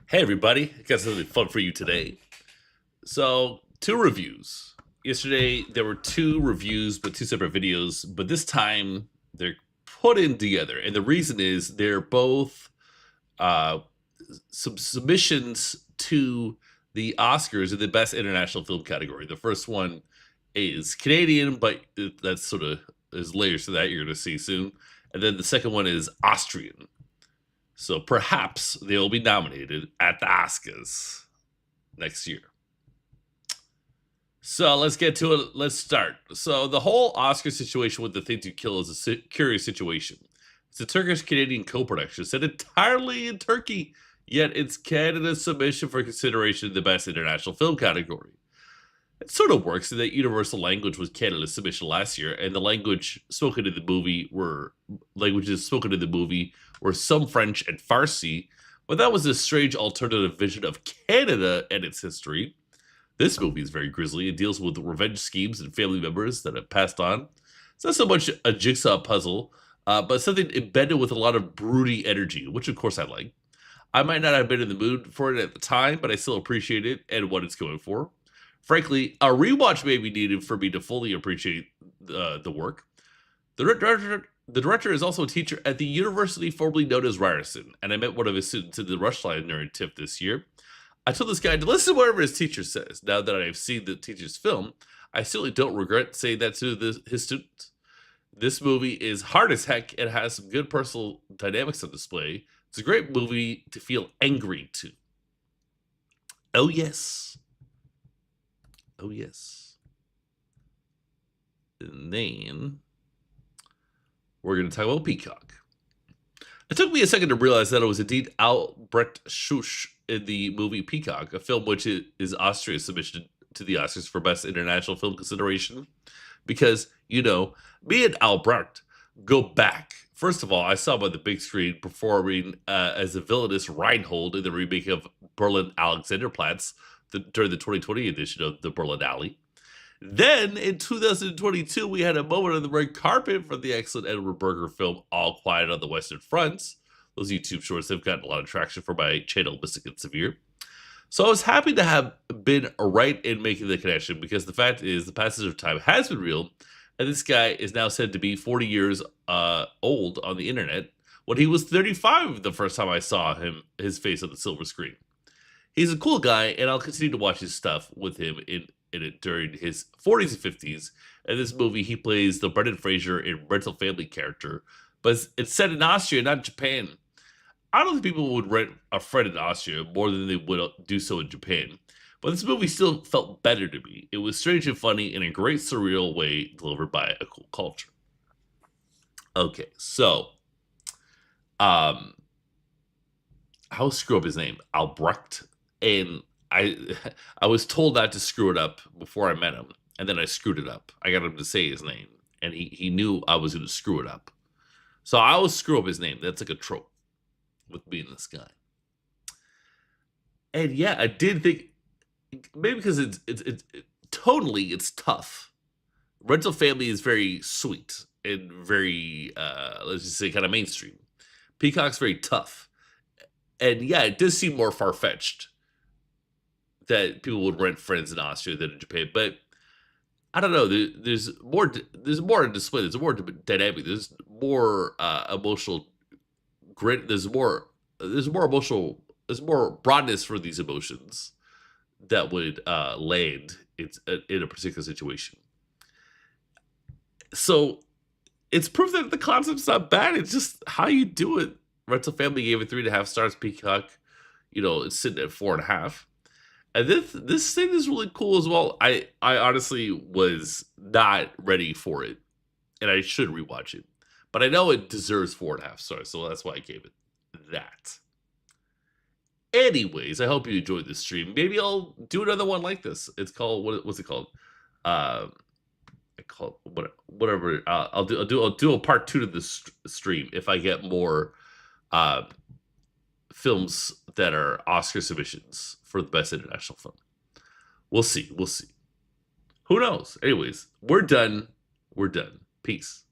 Hey everybody, I got something fun for you today. So, two reviews. Yesterday there were two reviews, but two separate videos, but this time they're put in together. And the reason is they're both uh, some submissions to the Oscars in the Best International Film category. The first one is Canadian, but that's sort of there's layers to that you're going to see soon. And then the second one is Austrian. So perhaps they'll be nominated at the Oscars next year. So let's get to it. Let's start. So the whole Oscar situation with The Thing to Kill is a curious situation. It's a Turkish-Canadian co-production set entirely in Turkey, yet it's Canada's submission for consideration in the Best International Film category. It sort of works in that universal language was Canada's submission last year, and the languages spoken in the movie were some French and Farsi, but that was a strange alternative vision of Canada and its history. This movie is very grisly. It deals with revenge schemes and family members that have passed on. It's not so much a jigsaw puzzle, but something embedded with a lot of broody energy, which of course I like. I might not have been in the mood for it at the time, but I still appreciate it and what it's going for. Frankly, a rewatch may be needed for me to fully appreciate the work. The director is also a teacher at the university formerly known as Ryerson, and I met one of his students in the Rushline during TIFF this year. I told this guy to listen to whatever his teacher says. Now that I've seen the teacher's film, I certainly don't regret saying that to his students. This movie is hard as heck and has some good personal dynamics on display. It's a great movie to feel angry to. Oh, yes. Oh, yes. And then we're going to talk about Peacock. It took me a second to realize that it was indeed Albrecht Schuch in the movie Peacock, a film which is Austria's submission to the Oscars for Best International Film consideration. Because, me and Albrecht go back. First of all, I saw him on the big screen performing as the villainous Reinhold in the remake of Berlin Alexanderplatz during the 2020 edition of the Berlin Alley. Then in 2022, we had a moment on the red carpet for the excellent Edward Berger film All Quiet on the Western Front. Those YouTube shorts have gotten a lot of traction for my channel, Mystic and Severe. So I was happy to have been right in making the connection because the fact is the passage of time has been real, and this guy is now said to be 40 years old on the internet when he was 35 the first time I saw his face on the silver screen. He's a cool guy, and I'll continue to watch his stuff with him in it during his 40s and 50s. In this movie, he plays the Brendan Fraser in Rental Family character, but it's set in Austria, not Japan. I don't think people would rent a friend in Austria more than they would do so in Japan. But this movie still felt better to me. It was strange and funny in a great surreal way delivered by a cool culture. Okay, so I'll screw up his name, Albrecht, and I was told not to screw it up before I met him, and then I screwed it up. I got him to say his name, and he knew I was going to screw it up. So I always screw up his name. That's like a trope with me and this guy. And yeah, I did think maybe because it's totally it's tough. Rental Family is very sweet and very let's just say kind of mainstream. Peacock's very tough, and yeah, it does seem more far fetched that people would rent friends in Austria than in Japan. But I don't know. There's more. There's more in display. There's more dynamic. There's more emotional grit. There's more. There's more emotional. There's more broadness for these emotions that would land in a particular situation. So it's proof that the concept's not bad. It's just how you do it. Rental Family gave it 3.5 stars. Peacock, it's sitting at 4.5. And this thing is really cool as well. I honestly was not ready for it, and I should rewatch it. But I know it deserves 4.5 stars, so that's why I gave it that. Anyways, I hope you enjoyed this stream. Maybe I'll do another one like this. It's called what's it called? I call it whatever. I'll do a part 2 to this stream if I get more films that are Oscar submissions for the best international film. We'll see. Who knows? Anyways, we're done. Peace.